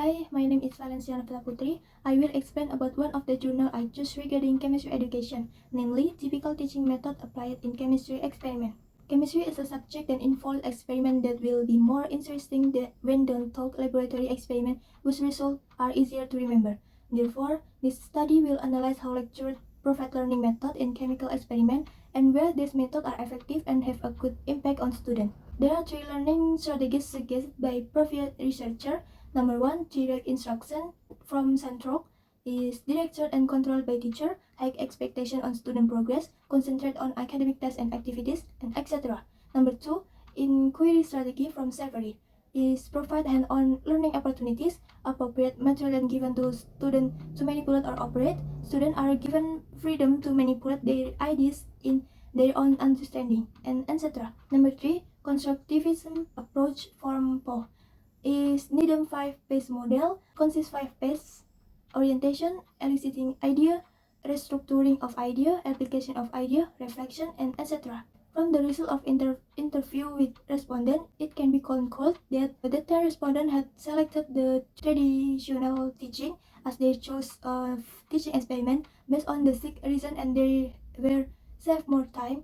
Hi, my name is Valenciana Putri. I will explain about one of the journal I choose regarding chemistry education, namely typical teaching method applied in chemistry experiment. Chemistry is a subject that involves experiment that will be more interesting when done through laboratory experiment whose results are easier to remember. Therefore, this study will analyze how lecture provide learning method in chemical experiment and where these methods are effective and have a good impact on students. There are three learning strategies suggested by previous researchers. Number 1, direct instruction from central is directed and controlled by teacher, high expectation on student progress, concentrate on academic tests and activities, and etc. Number 2, inquiry strategy from Savory is provide hand-on learning opportunities, appropriate material given to student to manipulate or operate. Students are given freedom to manipulate their ideas in their own understanding, and etc. Number 3, constructivism approach from Poe is Needham 5-phase model, consists 5-phase orientation, eliciting idea, restructuring of idea, application of idea, reflection, and etc. From the result of interview with respondent, it can be concluded that the 10 respondents had selected the traditional teaching as their choice of teaching experiment based on the 6 reasons, and they were save more time,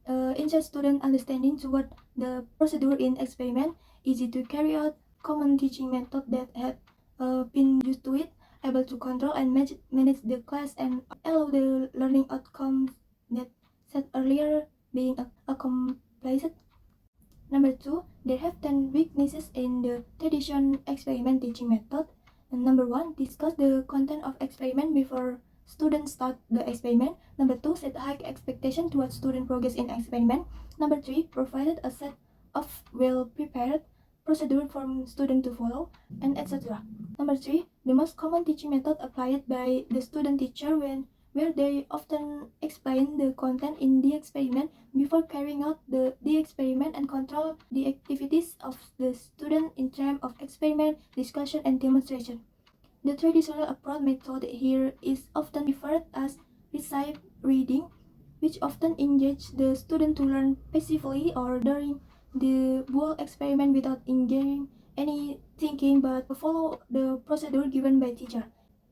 ensure student understanding toward the procedure in experiment, easy to carry out, common teaching method that had been used to it, able to control and manage the class and allow the learning outcomes that said earlier being accomplished. Number 2, they have 10 weaknesses in the traditional experiment teaching method. And number 1, discuss the content of experiment before students start the experiment. Number 2, set high expectation towards student progress in experiment. Number 3, provided a set of well-prepared procedure for student to follow, and etc. Number 3, the most common teaching method applied by the student teacher where they often explain the content in the experiment before carrying out the experiment and control the activities of the student in terms of experiment, discussion, and demonstration. The traditional approach method here is often referred as recipe reading, which often engage the student to learn passively or during the whole experiment without engaging any thinking but follow the procedure given by teacher.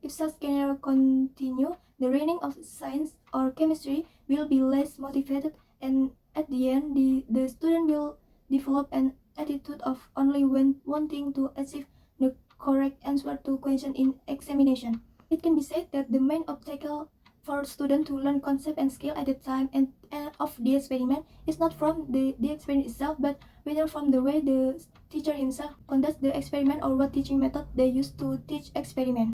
If such scenario continue, the learning of science or chemistry will be less motivated, and at the end, the student will develop an attitude of only wanting to achieve the correct answer to question in examination. It can be said that the main obstacle for students to learn concept and skill at the time and of the experiment is not from the experiment itself, but rather from the way the teacher himself conducts the experiment or what teaching method they use to teach experiment.